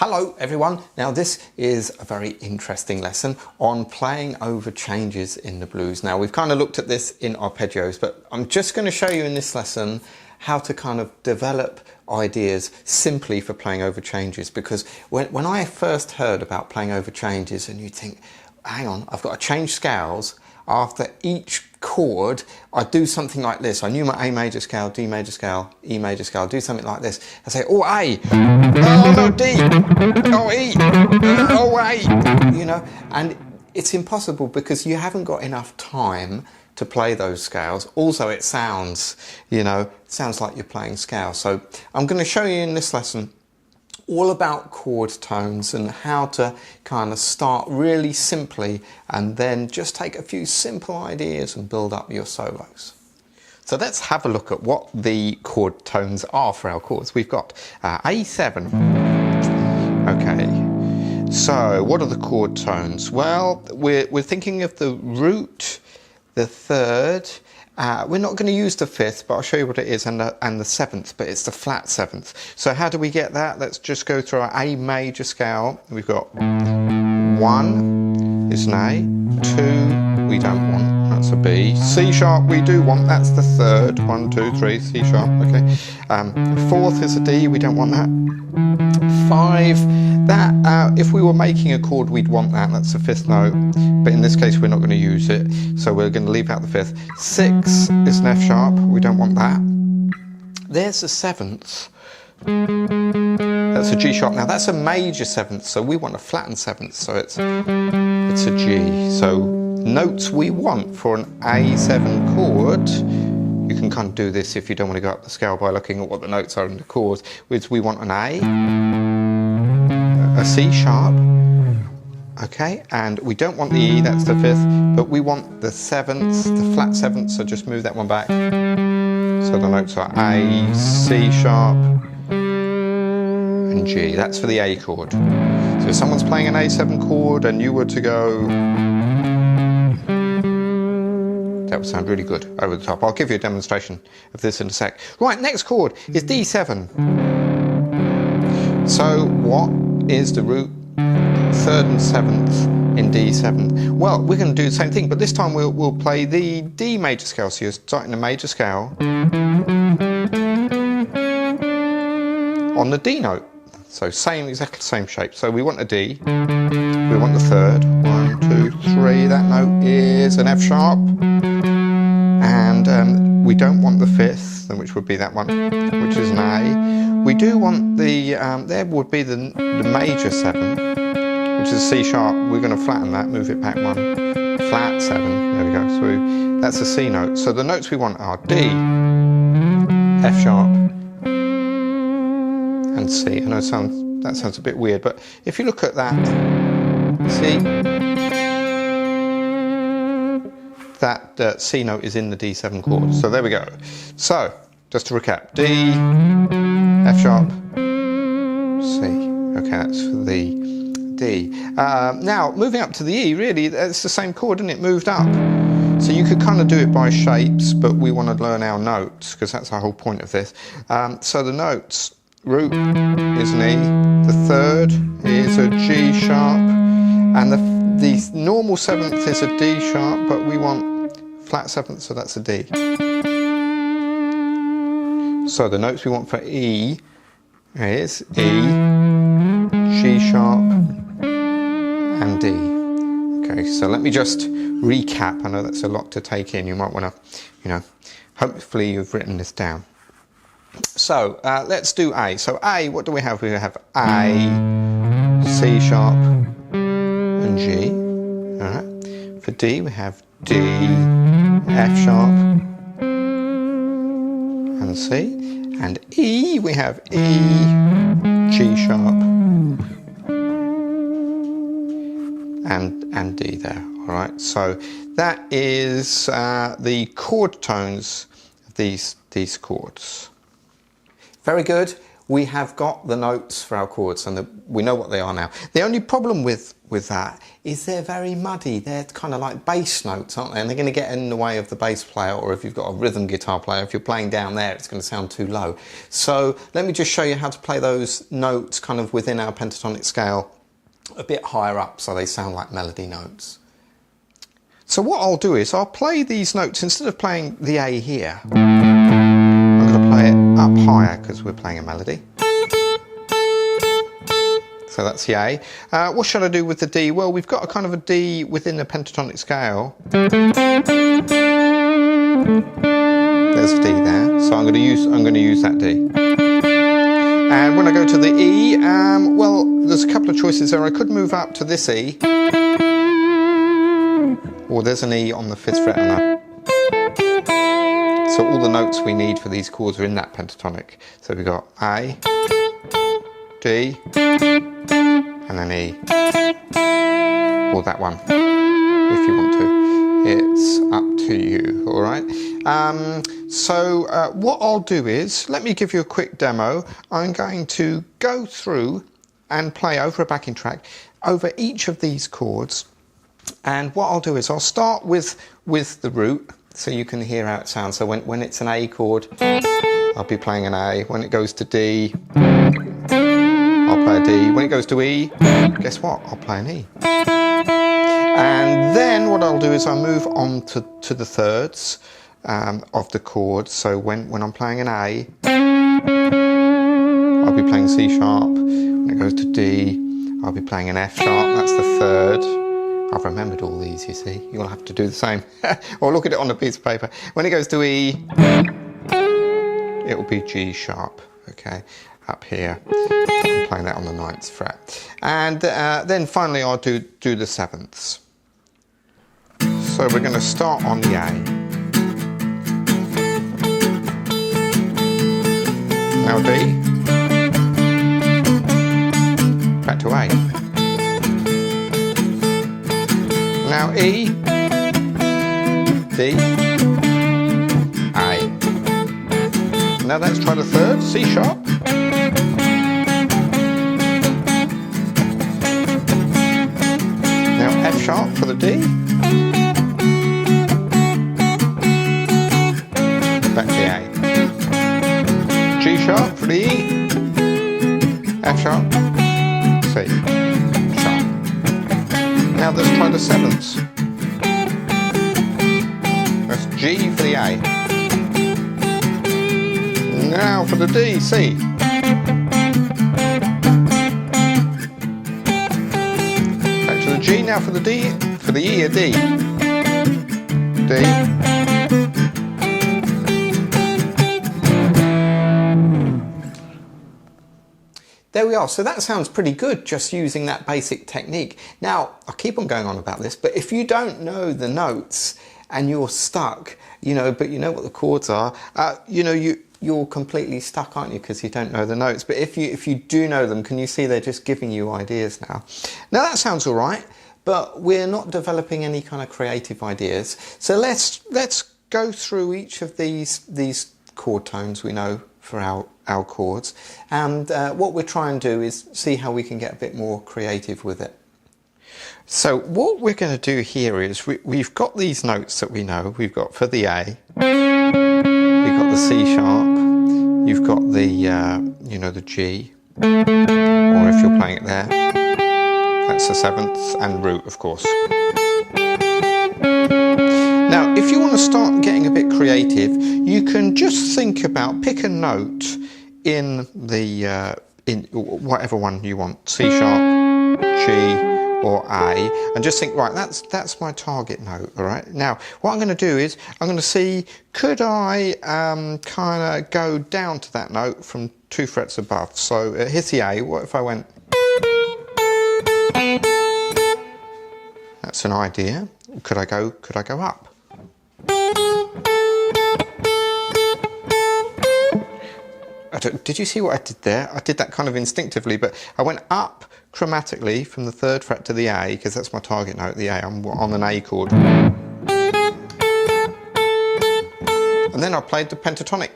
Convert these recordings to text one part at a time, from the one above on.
Hello everyone. Now this is a very interesting lesson on playing over changes in the blues. Now we've kind of looked at this in arpeggios, but I'm just going to show you in this lesson how to kind of develop ideas simply for playing over changes, because when I first heard about playing over changes and you think, hang on, I've got to change scales after each chord, I do something like this. I knew my A major scale, D major scale, E major scale, do something like this. I say, oh A, oh no D, oh E, oh A, you know, and it's impossible because you haven't got enough time to play those scales. Also it sounds, you know, sounds like you're playing scales. So I'm going to show you in this lesson all about chord tones and how to kind of start really simply and then just take a few simple ideas and build up your solos. So let's have a look at what the chord tones are for our chords. We've got A7. Okay, so what are the chord tones? Well, we're thinking of the root, the third. We're not going to use the fifth, but I'll show you what it is, and the seventh, but it's the flat seventh. So how do we get that? Let's just go through our A major scale. We've got 1 is an A, 2 we don't want, that's a B. C sharp we do want, that's the third. 1, 2, 3, C sharp, okay. Fourth is a D, we don't want that. 5, that if we were making a chord we'd want that, that's the fifth note, but in this case we're not going to use it, so we're going to leave out the fifth. 6 is an F sharp, we don't want that. There's the seventh, that's a G sharp. Now that's a major seventh, so we want a flattened seventh, so it's a G. So notes we want for an A7 chord, you can kind of do this if you don't want to go up the scale by looking at what the notes are in the chords, which we want an A C sharp, okay, and we don't want the E, that's the fifth, but we want the seventh, the flat seventh, so just move that one back. So the notes are A, C sharp, and G. That's for the A chord. So if someone's playing an A7 chord and you were to go, that would sound really good over the top. I'll give you a demonstration of this in a sec. Right, next chord is D7. So what is the root, third and seventh in D7? Well, we're going to do the same thing, but this time we'll play the D major scale. So you're starting the major scale on the D note. So exactly the same shape. So we want a D, we want the third, 1, 2, 3, that note is an F sharp, and we don't want the fifth, which would be that one, which is an A. We do want the, there would be the major 7, which is a C sharp. We're going to flatten that, move it back 1, flat 7, there we go. So that's a C note. So the notes we want are D, F sharp, and C. I know that sounds a bit weird, but if you look at that, see, that C note is in the D7 chord. So there we go. So just to recap, D, F sharp, C. Okay, that's for the D. Now moving up to the E, really, it's the same chord, isn't it? Moved up. So you could kind of do it by shapes, but we want to learn our notes because that's the whole point of this. So the notes. Root is an E, the third is a G sharp, and the normal seventh is a D sharp, but we want flat seventh, so that's a D. So the notes we want for E is E, G sharp, and D. Okay, so let me just recap. I know that's a lot to take in. You might want to, you know, hopefully you've written this down. So let's do A. So A, what do we have? We have A, C sharp, and G. All right. For D, we have D, F sharp, and C. And E, we have E, G sharp, and D there. All right. So that is the chord tones of these chords. Very good. We have got the notes for our chords and we know what they are now. The only problem with with that is they're very muddy. They're kind of like bass notes, aren't they? And they're going to get in the way of the bass player, or if you've got a rhythm guitar player, if you're playing down there, it's going to sound too low. So let me just show you how to play those notes kind of within our pentatonic scale a bit higher up so they sound like melody notes. So what I'll do is I'll play these notes, instead of playing the A here, I'm going to play it up higher because we're playing a melody. So that's the A. What should I do with the D? Well, we've got a kind of a D within the pentatonic scale. There's a D there, so I'm going to use that D. And when I go to the E, well, there's a couple of choices there. I could move up to this E, or there's an E on the 5th fret, so all the notes we need for these chords are in that pentatonic. So we've got A, D, and an E, or that one, if you want to. It's up to you, all right? So what I'll do is, let me give you a quick demo. I'm going to go through and play over a backing track over each of these chords. And what I'll do is I'll start with the root, so you can hear how it sounds. So when it's an A chord, I'll be playing an A. When it goes to D, I'll play a D. When it goes to E, guess what? I'll play an E. And then what I'll do is I'll move on to the thirds of the chords. So when I'm playing an A, I'll be playing C sharp. When it goes to D, I'll be playing an F sharp. That's the third. I've remembered all these, you see. You'll have to do the same. Or look at it on a piece of paper. When it goes to E, it will be G sharp, okay, up here. I'm playing that on the 9th fret. And then finally I'll do the 7ths. So we're going to start on the A. Now D. Back to A. Now E, D, A. Now let's try the third, C sharp. Now F sharp for the D. Back to the A. G sharp for the E. F sharp, C. Now let's try the 7ths. That's G for the A. Now for the D, C. Back to the G, now for the D, for the E, a D. D. There we are. So that sounds pretty good, just using that basic technique. Now, I'll keep on going on about this, but if you don't know the notes and you're stuck, you know, but you know what the chords are, you know, you're completely stuck, aren't you? Because you don't know the notes. But if you do know them, can you see they're just giving you ideas now? Now that sounds all right, but we're not developing any kind of creative ideas. So let's go through each of these chord tones we know for our chords, and what we're trying to do is see how we can get a bit more creative with it. So what we're going to do here is we've got these notes that we know. We've got for the A, we've got the C sharp, you've got the you know, the G, or if you're playing it there, that's the 7th, and root, of course. Now, if you want to start getting a bit creative, you can just think about, pick a note in the in whatever one you want, C sharp, G, or A, and just think, right, that's my target note. All right. Now, what I'm going to do is I'm going to see, could I kind of go down to that note from 2 frets above? So here's the A. What if I went? That's an idea. Could I go up? Did you see what I did there? I did that kind of instinctively, but I went up chromatically from the 3rd fret to the A, because that's my target note, the A. I'm on an A chord. And then I played the pentatonic,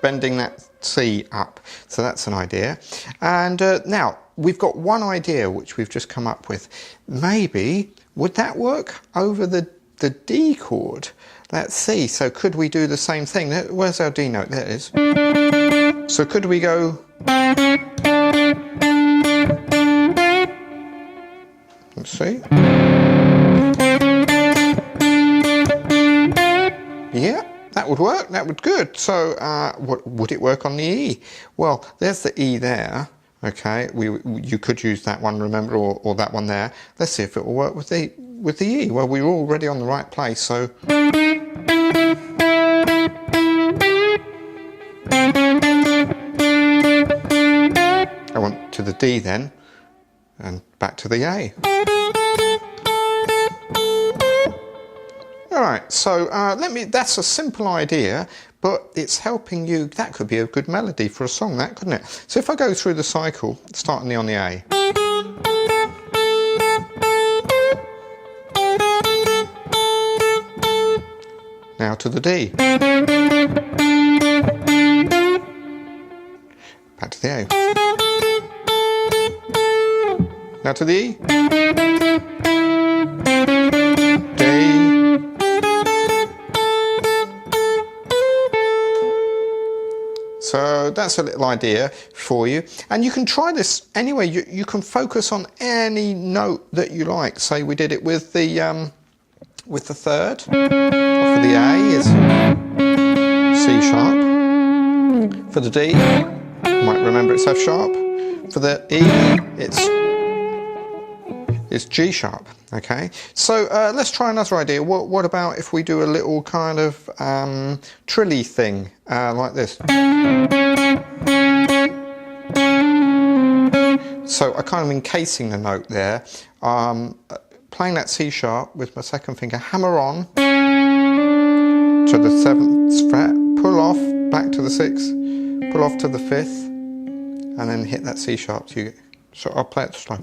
bending that C up. So that's an idea. And now, we've got one idea which we've just come up with. Maybe, would that work over the D chord? Let's see. So could we do the same thing? Where's our D note? There it is. So could we go... Let's see. Yeah, that would work. That would good. So what would it work on the E? Well, there's the E there. Okay, you could use that one, remember, or that one there. Let's see if it will work with the E. Well, we're already on the right place, so... I went to the D then, and back to the A. Alright, so that's a simple idea, but it's helping you. That could be a good melody for a song, that, couldn't it? So if I go through the cycle, starting on the A. Now to the D. Back to the A. Now to the E. D. So that's a little idea for you, and you can try this anyway. You can focus on any note that you like. Say we did it with the third. For the A is C sharp. For the D, you might remember it's F sharp. For the E, it's G sharp. Okay, so let's try another idea. What about if we do a little kind of trilly thing like this? So I kind of encasing the note there, playing that C sharp with my second finger, hammer on to the 7th fret, pull off back to the 6th, pull off to the 5th, and then hit that C sharp. So I'll play it slow.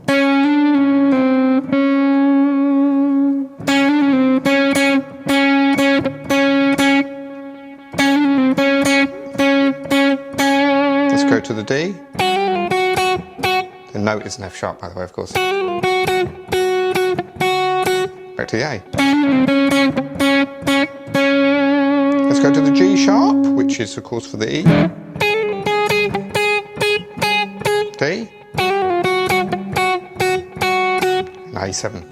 Let's go to the D. The note is an F sharp, by the way, of course. Back to the A. Let's go to the G sharp, which is, of course, for the E. D. And A7.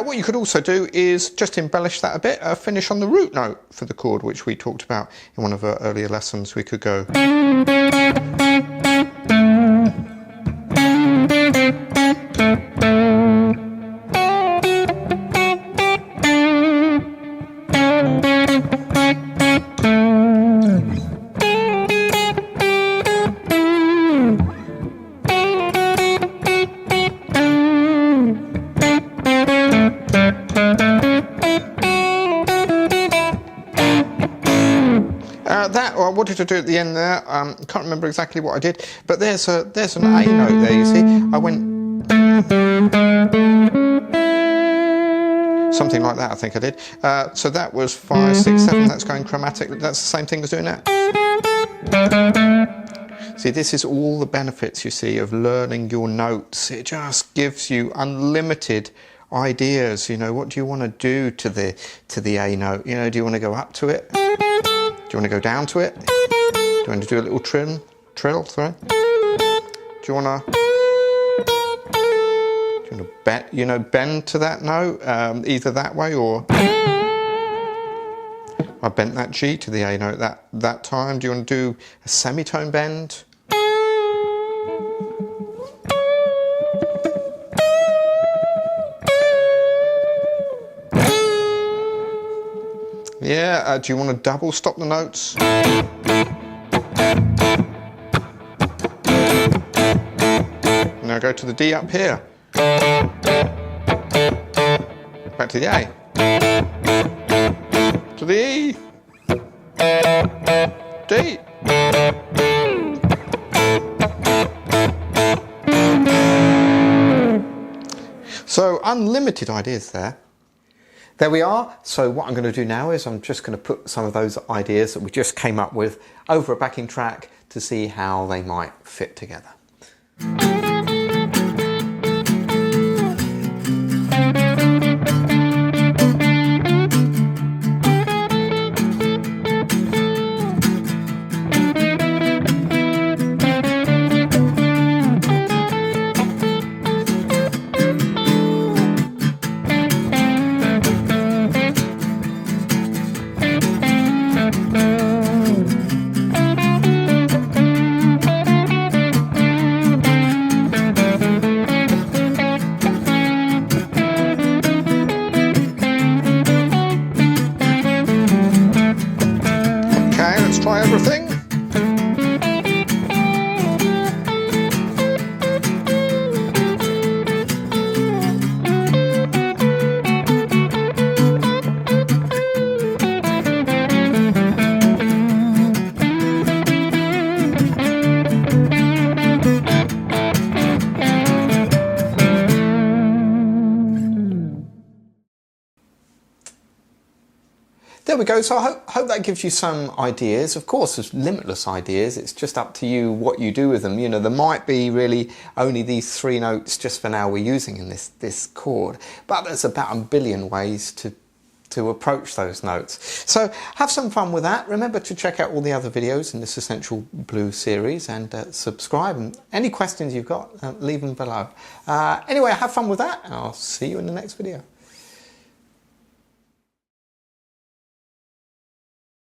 What you could also do is just embellish that a bit, finish on the root note for the chord, which we talked about in one of our earlier lessons. We could go... I wanted to do at the end there. Can't remember exactly what I did, but there's an A note there. You see, I went something like that. I think I did. So that was 5, 6, 7. That's going chromatic. That's the same thing as doing that. See, this is all the benefits, you see, of learning your notes. It just gives you unlimited ideas. You know, what do you want to do to the A note? You know, do you want to go up to it? Do you want to go down to it? Do you want to do a little trill, sorry? Do you want to bend to that note, either that way or... I bent that G to the A note that time. Do you want to do a semitone bend? Yeah, do you want to double stop the notes? Now go to the D up here. Back to the A. To the E. D. So unlimited ideas there. There we are. So what I'm going to do now is I'm just going to put some of those ideas that we just came up with over a backing track to see how they might fit together. Try everything. There we go. So I hope that gives you some ideas. Of course, there's limitless ideas. It's just up to you what you do with them. You know, there might be really only these 3 notes just for now we're using in this chord, but there's about a billion ways to approach those notes. So have some fun with that. Remember to check out all the other videos in this Essential Blues series and subscribe. And any questions you've got, leave them below. Anyway, have fun with that, and I'll see you in the next video.